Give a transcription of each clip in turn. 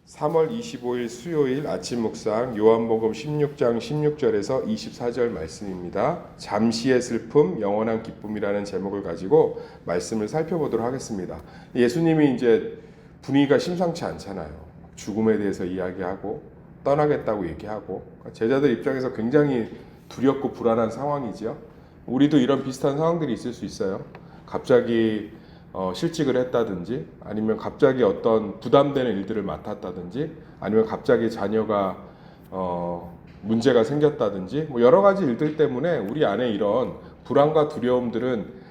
3월 25일 수요일 아침 묵상 요한복음 16장 16절에서 24절 말씀입니다. 잠시의 슬픔, 영원한 기쁨이라는 제목을 가지고 말씀을 살펴보도록 하겠습니다. 예수님이 이제 분위기가 심상치 않잖아요. 죽음에 대해서 이야기하고 떠나겠다고 얘기하고 제자들 입장에서 굉장히 두렵고 불안한 상황이지요. 우리도 이런 비슷한 상황들이 있을 수 있어요. 갑자기 실직을 했다든지 아니면 갑자기 어떤 부담되는 일들을 맡았다든지 아니면 갑자기 자녀가 문제가 생겼다든지 뭐 여러 가지 일들 때문에 우리 안에 이런 불안과 두려움들은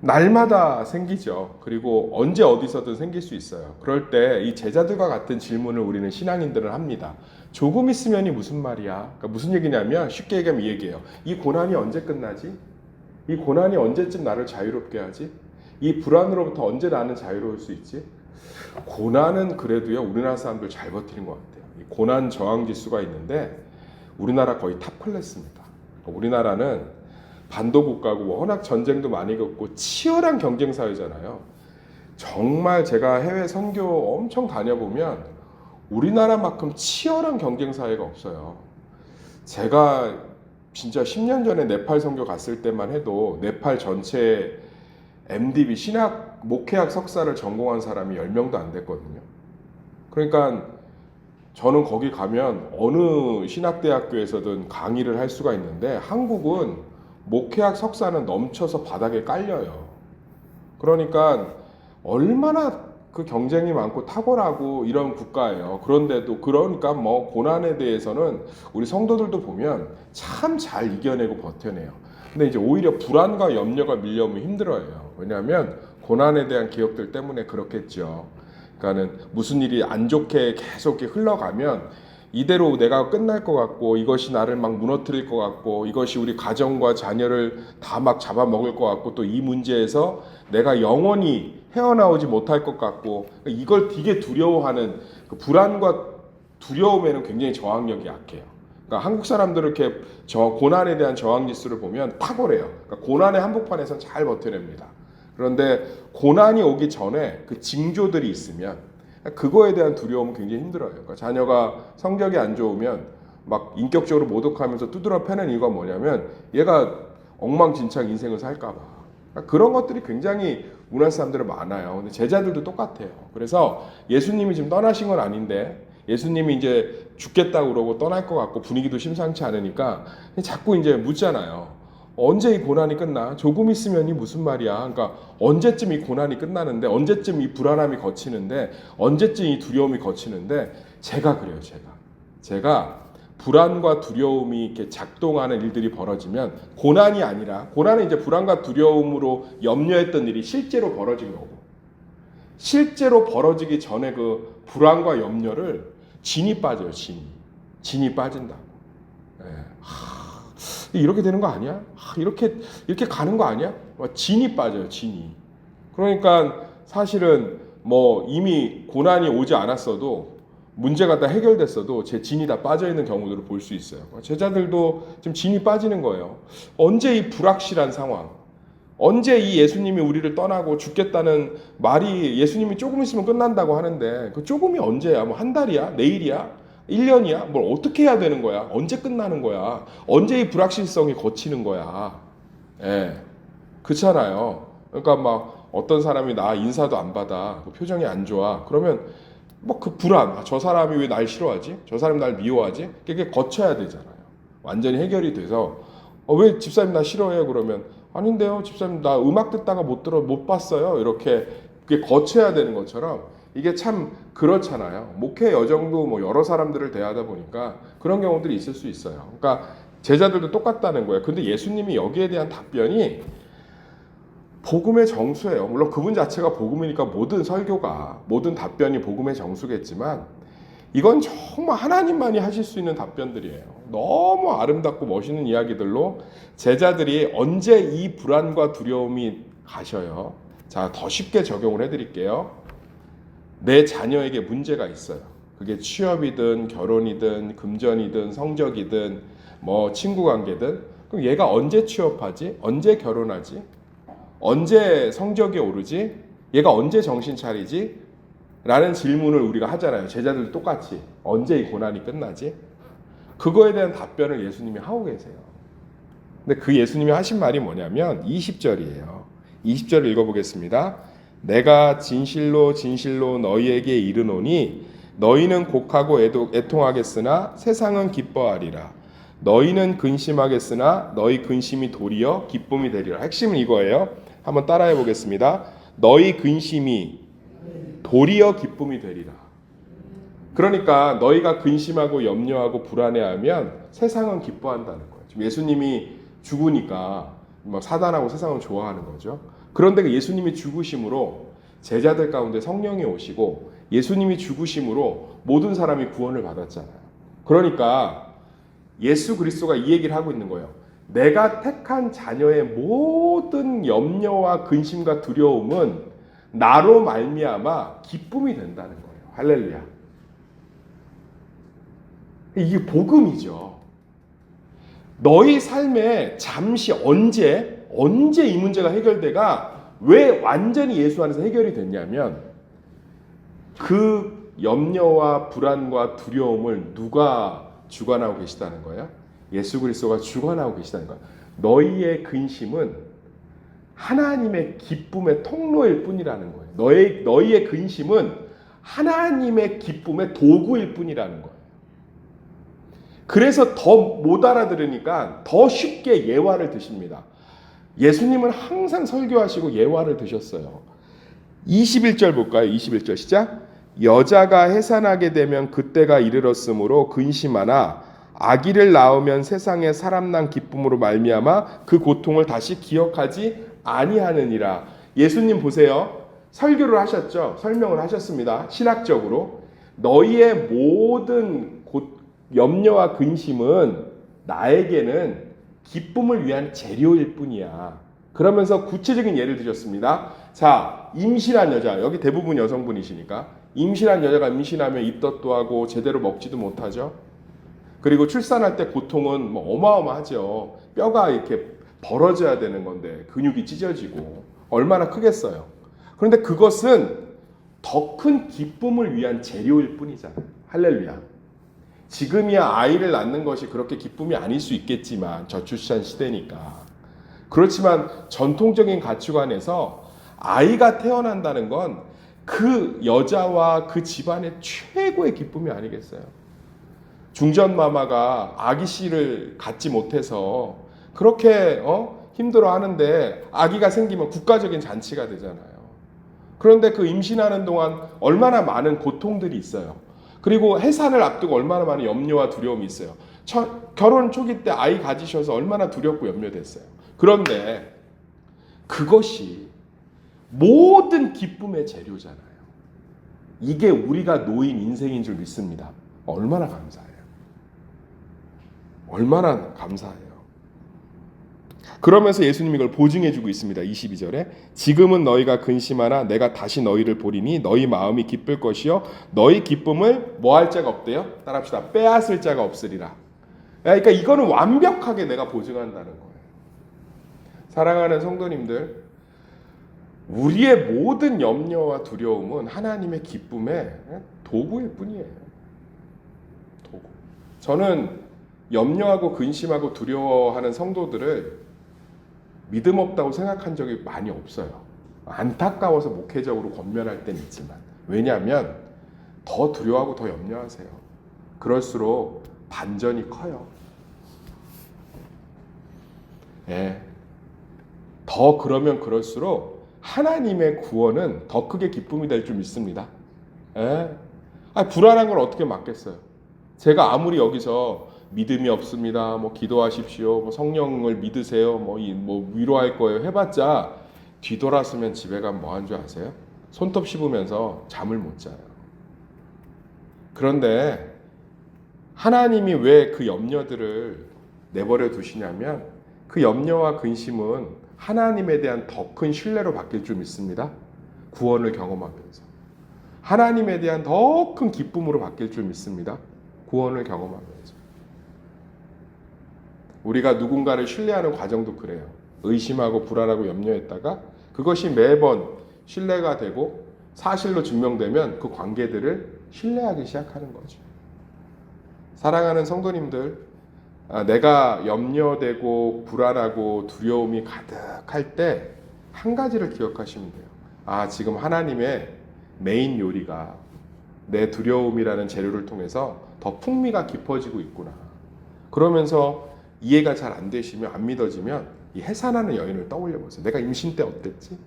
날마다 생기죠. 그리고 언제 어디서든 생길 수 있어요. 그럴 때 이 제자들과 같은 질문을 우리는 신앙인들은 합니다. 조금 있으면이 무슨 말이야? 그러니까 무슨 얘기냐면 쉽게 얘기하면 이 얘기예요. 이 고난이 언제 끝나지? 이 고난이 언제쯤 나를 자유롭게 하지? 이 불안으로부터 언제 나는 자유로울 수 있지? 고난은 그래도요 우리나라 사람들 잘 버티는 것 같아요. 이 고난 저항 지수가 있는데 우리나라 거의 탑 클래스입니다. 우리나라는 반도 국가고 워낙 전쟁도 많이 겪고 치열한 경쟁 사회잖아요. 정말 제가 해외 선교 엄청 다녀보면 우리나라만큼 치열한 경쟁 사회가 없어요. 제가 진짜 10년 전에 네팔 선교 갔을 때만 해도 네팔 전체 MDB 신학 목회학 석사를 전공한 사람이 10명도 안 됐거든요. 그러니까 저는 거기 가면 어느 신학대학교에서든 강의를 할 수가 있는데 한국은 목회학 석사는 넘쳐서 바닥에 깔려요. 그러니까 얼마나 그 경쟁이 많고 탁월하고 이런 국가예요. 그런데도 그러니까 뭐 고난에 대해서는 우리 성도들도 보면 참 잘 이겨내고 버텨내요. 근데 이제 오히려 불안과 염려가 밀려오면 힘들어요. 왜냐하면 고난에 대한 기억들 때문에 그렇겠죠. 그러니까는 무슨 일이 안 좋게 계속 이렇게 흘러가면 이대로 내가 끝날 것 같고 이것이 나를 막 무너뜨릴 것 같고 이것이 우리 가정과 자녀를 다 막 잡아먹을 것 같고 또 이 문제에서 내가 영원히 헤어나오지 못할 것 같고 이걸 되게 두려워하는 그 불안과 두려움에는 굉장히 저항력이 약해요. 그러니까 한국 사람들은 이렇게 고난에 대한 저항 지수를 보면 탁월해요. 그러니까 고난의 한복판에서는 잘 버텨냅니다. 그런데 고난이 오기 전에 그 징조들이 있으면 그거에 대한 두려움은 굉장히 힘들어요. 그러니까 자녀가 성적이 안 좋으면 막 인격적으로 모독하면서 두드러 패는 이유가 뭐냐면 얘가 엉망진창 인생을 살까 봐. 그러니까 그런 것들이 굉장히 우리나라 사람들은 많아요. 근데 제자들도 똑같아요. 그래서 예수님이 지금 떠나신 건 아닌데 예수님이 이제 죽겠다고 그러고 떠날 것 같고 분위기도 심상치 않으니까 자꾸 이제 묻잖아요. 언제 이 고난이 끝나? 조금 있으면이 무슨 말이야? 그러니까 언제쯤 이 고난이 끝나는데, 언제쯤 이 불안함이 거치는데, 언제쯤 이 두려움이 거치는데, 제가 그래요, 제가 불안과 두려움이 이렇게 작동하는 일들이 벌어지면 고난이 아니라, 고난은 이제 불안과 두려움으로 염려했던 일이 실제로 벌어진 거고, 실제로 벌어지기 전에 그 불안과 염려를 진이 빠져요, 진이 빠진다고. 예. 이렇게 되는 거 아니야? 이렇게 가는 거 아니야? 진이 빠져요, 진이. 그러니까 사실은 뭐 이미 고난이 오지 않았어도 문제가 다 해결됐어도 제 진이 다 빠져 있는 경우들을 볼 수 있어요. 제자들도 지금 진이 빠지는 거예요. 언제 이 불확실한 상황, 언제 이 예수님이 우리를 떠나고 죽겠다는 말이 예수님이 조금 있으면 끝난다고 하는데 그 조금이 언제야? 뭐 한 달이야? 내일이야? 1년이야? 뭘 어떻게 해야 되는 거야? 언제 끝나는 거야? 언제 이 불확실성이 거치는 거야? 예. 그렇잖아요. 그러니까 막 어떤 사람이 나 인사도 안 받아. 그 표정이 안 좋아. 그러면 뭐 그 불안. 저 사람이 왜 날 싫어하지? 저 사람이 날 미워하지? 그게 거쳐야 되잖아요. 완전히 해결이 돼서 왜 집사님 나 싫어해요? 그러면 아닌데요. 집사님 나 음악 듣다가 못 봤어요. 이렇게 그게 거쳐야 되는 것처럼 이게 참 그렇잖아요. 목회 여정도 뭐 여러 사람들을 대하다 보니까 그런 경우들이 있을 수 있어요. 그러니까 제자들도 똑같다는 거예요. 근데 예수님이 여기에 대한 답변이 복음의 정수예요. 물론 그분 자체가 복음이니까 모든 설교가, 모든 답변이 복음의 정수겠지만 이건 정말 하나님만이 하실 수 있는 답변들이에요. 너무 아름답고 멋있는 이야기들로 제자들이 언제 이 불안과 두려움이 가셔요. 자, 더 쉽게 적용을 해드릴게요. 내 자녀에게 문제가 있어요. 그게 취업이든 결혼이든 금전이든 성적이든 뭐 친구 관계든 그럼 얘가 언제 취업하지? 언제 결혼하지? 언제 성적이 오르지? 얘가 언제 정신 차리지? 라는 질문을 우리가 하잖아요. 제자들도 똑같이. 언제 이 고난이 끝나지? 그거에 대한 답변을 예수님이 하고 계세요. 근데 그 예수님이 하신 말이 뭐냐면 20절이에요. 20절을 읽어보겠습니다. 내가 진실로 진실로 너희에게 이르노니 너희는 곡하고 애통하겠으나 세상은 기뻐하리라. 너희는 근심하겠으나 너희 근심이 도리어 기쁨이 되리라. 핵심은 이거예요. 한번 따라해 보겠습니다. 너희 근심이 도리어 기쁨이 되리라. 그러니까 너희가 근심하고 염려하고 불안해하면 세상은 기뻐한다는 거예요. 지금 예수님이 죽으니까 사단하고 세상은 좋아하는 거죠. 그런데 그 예수님이 죽으심으로 제자들 가운데 성령이 오시고 예수님이 죽으심으로 모든 사람이 구원을 받았잖아요. 그러니까 예수 그리스도가 이 얘기를 하고 있는 거예요. 내가 택한 자녀의 모든 염려와 근심과 두려움은 나로 말미암아 기쁨이 된다는 거예요. 할렐루야. 이게 복음이죠. 너희 삶에 잠시 언제 이 문제가 해결돼가 왜 완전히 예수 안에서 해결이 됐냐면 그 염려와 불안과 두려움을 누가 주관하고 계시다는 거예요? 예수 그리스도가 주관하고 계시다는 거예요. 너희의 근심은 하나님의 기쁨의 통로일 뿐이라는 거예요. 너희의 근심은 하나님의 기쁨의 도구일 뿐이라는 거예요. 그래서 더 못 알아들으니까 더 쉽게 예화를 드십니다. 예수님은 항상 설교하시고 예화를 드셨어요. 21절 볼까요? 21절 시작. 여자가 해산하게 되면 그때가 이르렀으므로 근심하나 아기를 낳으면 세상에 사람 난 기쁨으로 말미암아 그 고통을 다시 기억하지 아니하느니라. 예수님 보세요. 설교를 하셨죠. 설명을 하셨습니다. 신학적으로 너희의 모든 염려와 근심은 나에게는 기쁨을 위한 재료일 뿐이야. 그러면서 구체적인 예를 드셨습니다. 자, 임신한 여자, 여기 대부분 여성분이시니까 임신한 여자가 임신하면 입덧도 하고 제대로 먹지도 못하죠. 그리고 출산할 때 고통은 뭐 어마어마하죠. 뼈가 이렇게 벌어져야 되는 건데 근육이 찢어지고 얼마나 크겠어요. 그런데 그것은 더 큰 기쁨을 위한 재료일 뿐이잖아요. 할렐루야. 지금이야 아이를 낳는 것이 그렇게 기쁨이 아닐 수 있겠지만 저출산 시대니까. 그렇지만 전통적인 가치관에서 아이가 태어난다는 건 그 여자와 그 집안의 최고의 기쁨이 아니겠어요. 중전마마가 아기 씨를 갖지 못해서 그렇게 힘들어하는데 아기가 생기면 국가적인 잔치가 되잖아요. 그런데 그 임신하는 동안 얼마나 많은 고통들이 있어요. 그리고 해산을 앞두고 얼마나 많은 염려와 두려움이 있어요. 결혼 초기 때 아이 가지셔서 얼마나 두렵고 염려됐어요. 그런데 그것이 모든 기쁨의 재료잖아요. 이게 우리가 놓인 인생인 줄 믿습니다. 얼마나 감사해요. 얼마나 감사해요. 그러면서 예수님이 이걸 보증해주고 있습니다. 22절에 지금은 너희가 근심하나 내가 다시 너희를 보리니 너희 마음이 기쁠 것이요 너희 기쁨을 뭐 할 자가 없대요? 따라합시다. 빼앗을 자가 없으리라. 그러니까 이거는 완벽하게 내가 보증한다는 거예요. 사랑하는 성도님들, 우리의 모든 염려와 두려움은 하나님의 기쁨의 도구일 뿐이에요. 도구. 저는 염려하고 근심하고 두려워하는 성도들을 믿음 없다고 생각한 적이 많이 없어요. 안타까워서 목회적으로 권면할 때는 있지만. 왜냐하면 더 두려워하고 더 염려하세요. 그럴수록 반전이 커요. 예. 더 그러면 그럴수록 하나님의 구원은 더 크게 기쁨이 될 줄 믿습니다. 예. 불안한 걸 어떻게 막겠어요? 제가 아무리 여기서 믿음이 없습니다. 뭐 기도하십시오. 뭐 성령을 믿으세요. 뭐 위로할 거예요. 해봤자 뒤돌아서면 집에 가면 뭐 한 줄 아세요? 손톱 씹으면서 잠을 못 자요. 그런데 하나님이 왜 그 염려들을 내버려 두시냐면 그 염려와 근심은 하나님에 대한 더 큰 신뢰로 바뀔 줄 믿습니다. 구원을 경험하면서. 하나님에 대한 더 큰 기쁨으로 바뀔 줄 믿습니다. 구원을 경험하면서. 우리가 누군가를 신뢰하는 과정도 그래요. 의심하고 불안하고 염려했다가 그것이 매번 신뢰가 되고 사실로 증명되면 그 관계들을 신뢰하기 시작하는 거죠. 사랑하는 성도님들, 내가 염려되고 불안하고 두려움이 가득할 때 한 가지를 기억하시면 돼요. 지금 하나님의 메인 요리가 내 두려움이라는 재료를 통해서 더 풍미가 깊어지고 있구나. 그러면서 이해가 잘 안 되시면, 안 믿어지면 이 해산하는 여인을 떠올려 보세요. 내가 임신 때 어땠지?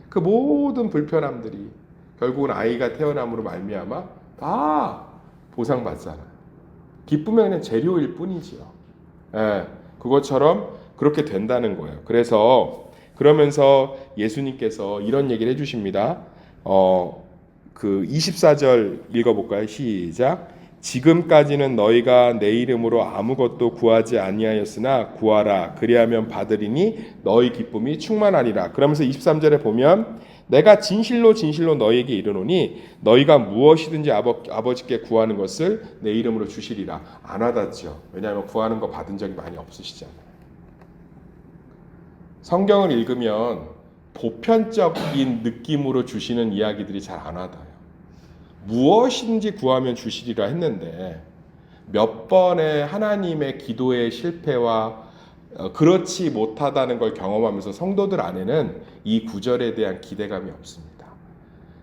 그 모든 불편함들이 결국은 아이가 태어남으로 말미암아 다 보상받잖아요. 기쁨의 그냥 재료일 뿐이지요. 그것처럼 그렇게 된다는 거예요. 그러면서 예수님께서 이런 얘기를 해주십니다. 그 24절 읽어볼까요? 시작. 지금까지는 너희가 내 이름으로 아무것도 구하지 아니하였으나 구하라 그리하면 받으리니 너희 기쁨이 충만하리라. 그러면서 23절에 보면 내가 진실로 진실로 너희에게 이르노니 너희가 무엇이든지 아버지께 구하는 것을 내 이름으로 주시리라. 안 와닿죠. 왜냐하면 구하는 거 받은 적이 많이 없으시잖아요. 성경을 읽으면 보편적인 느낌으로 주시는 이야기들이 잘 안 와닿아요. 무엇인지 구하면 주시리라 했는데 몇 번의 하나님의 기도의 실패와 그렇지 못하다는 걸 경험하면서 성도들 안에는 이 구절에 대한 기대감이 없습니다.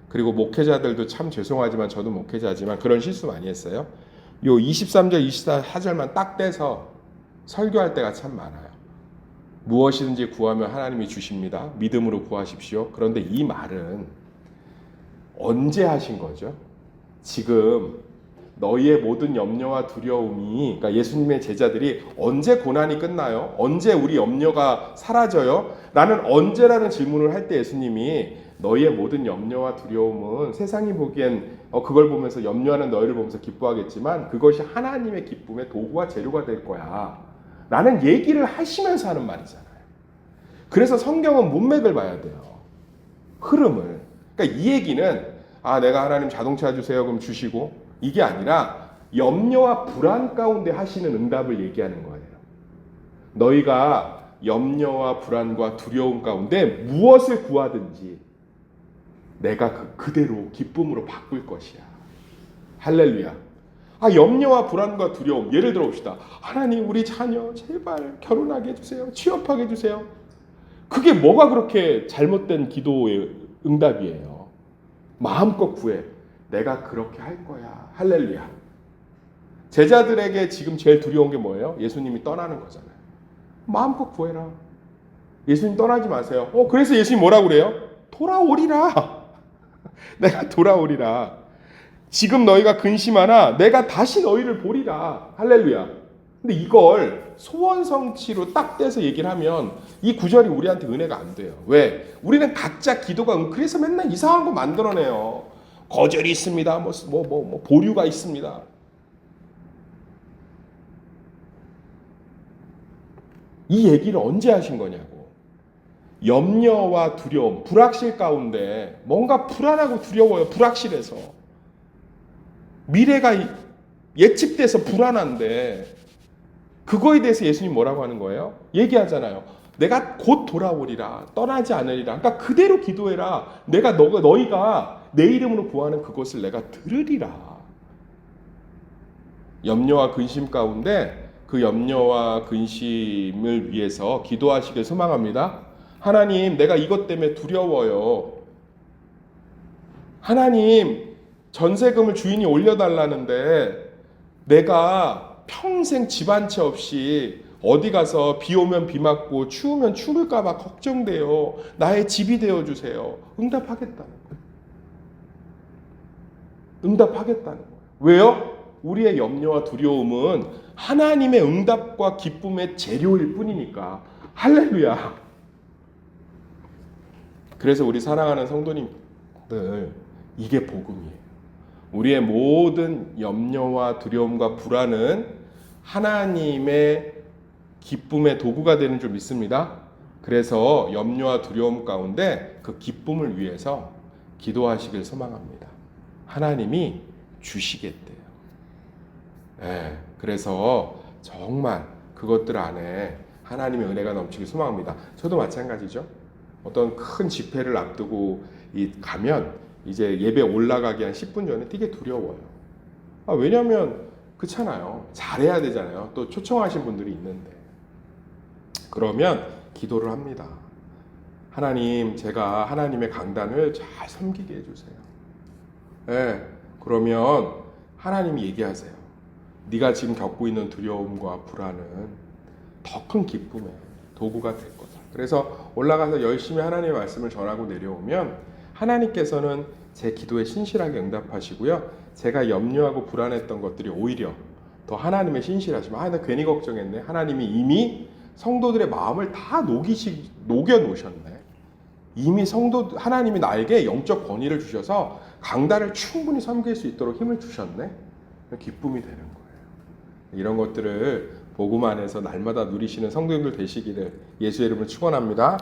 그리고 목회자들도 참 죄송하지만 저도 목회자지만 그런 실수 많이 했어요. 요 23절 24절만 딱 떼서 설교할 때가 참 많아요. 무엇이든지 구하면 하나님이 주십니다. 믿음으로 구하십시오. 그런데 이 말은 언제 하신 거죠? 지금 너희의 모든 염려와 두려움이, 그러니까 예수님의 제자들이 언제 고난이 끝나요? 언제 우리 염려가 사라져요? 라는 언제라는 질문을 할 때 예수님이 너희의 모든 염려와 두려움은 세상이 보기엔 그걸 보면서 염려하는 너희를 보면서 기뻐하겠지만 그것이 하나님의 기쁨의 도구와 재료가 될 거야 라는 얘기를 하시면서 하는 말이잖아요. 그래서 성경은 문맥을 봐야 돼요. 흐름을. 그러니까 이 얘기는 내가 하나님 자동차 주세요 그럼 주시고 이게 아니라 염려와 불안 가운데 하시는 응답을 얘기하는 거예요. 너희가 염려와 불안과 두려움 가운데 무엇을 구하든지 내가 그대로 기쁨으로 바꿀 것이야. 할렐루야. 염려와 불안과 두려움. 예를 들어 봅시다. 하나님 우리 자녀 제발 결혼하게 해주세요. 취업하게 해주세요. 그게 뭐가 그렇게 잘못된 기도의 응답이에요. 마음껏 구해. 내가 그렇게 할 거야. 할렐루야. 제자들에게 지금 제일 두려운 게 뭐예요? 예수님이 떠나는 거잖아요. 마음껏 구해라. 예수님 떠나지 마세요. 그래서 예수님 뭐라고 그래요? 돌아오리라. 내가 돌아오리라. 지금 너희가 근심하나 내가 다시 너희를 보리라. 할렐루야. 근데 이걸 소원 성취로 딱 떼서 얘기를 하면 이 구절이 우리한테 은혜가 안 돼요. 왜? 우리는 각자 기도가 그래서 맨날 이상한 거 만들어내요. 거절이 있습니다. 보류가 있습니다. 이 얘기를 언제 하신 거냐고. 염려와 두려움, 불확실 가운데 뭔가 불안하고 두려워요. 불확실해서. 미래가 예측돼서 불안한데 그거에 대해서 예수님 뭐라고 하는 거예요? 얘기하잖아요. 내가 곧 돌아오리라. 떠나지 않으리라. 그러니까 그대로 기도해라. 너희가 내 이름으로 구하는 그것을 내가 들으리라. 염려와 근심 가운데 그 염려와 근심을 위해서 기도하시길 소망합니다. 하나님, 내가 이것 때문에 두려워요. 하나님, 전세금을 주인이 올려달라는데 내가 평생 집 한 채 없이 어디 가서 비 오면 비 맞고 추우면 추울까 봐 걱정돼요. 나의 집이 되어주세요. 응답하겠다는 거예요. 응답하겠다는 거예요. 왜요? 우리의 염려와 두려움은 하나님의 응답과 기쁨의 재료일 뿐이니까. 할렐루야. 그래서 우리 사랑하는 성도님들, 이게 복음이에요. 우리의 모든 염려와 두려움과 불안은 하나님의 기쁨의 도구가 되는 줄 믿습니다. 그래서 염려와 두려움 가운데 그 기쁨을 위해서 기도하시길 소망합니다. 하나님이 주시겠대요. 그래서 정말 그것들 안에 하나님의 은혜가 넘치길 소망합니다. 저도 마찬가지죠. 어떤 큰 집회를 앞두고 가면 이제 예배 올라가기 한 10분 전에 되게 두려워요. 왜냐하면 그렇잖아요. 잘해야 되잖아요. 또 초청하신 분들이 있는데. 그러면 기도를 합니다. 하나님, 제가 하나님의 강단을 잘 섬기게 해주세요. 네, 그러면 하나님이 얘기하세요. 네가 지금 겪고 있는 두려움과 불안은 더 큰 기쁨의 도구가 될 거다. 그래서 올라가서 열심히 하나님의 말씀을 전하고 내려오면 하나님께서는 제 기도에 신실하게 응답하시고요. 제가 염려하고 불안했던 것들이 오히려 더 하나님의 신실하시면 나 괜히 걱정했네. 하나님이 이미 성도들의 마음을 다 녹여 놓으셨네. 이미 하나님이 나에게 영적 권위를 주셔서 강단을 충분히 섬길 수 있도록 힘을 주셨네. 기쁨이 되는 거예요. 이런 것들을 복음 안에서 날마다 누리시는 성도님들 되시기를 예수의 이름으로 축원합니다.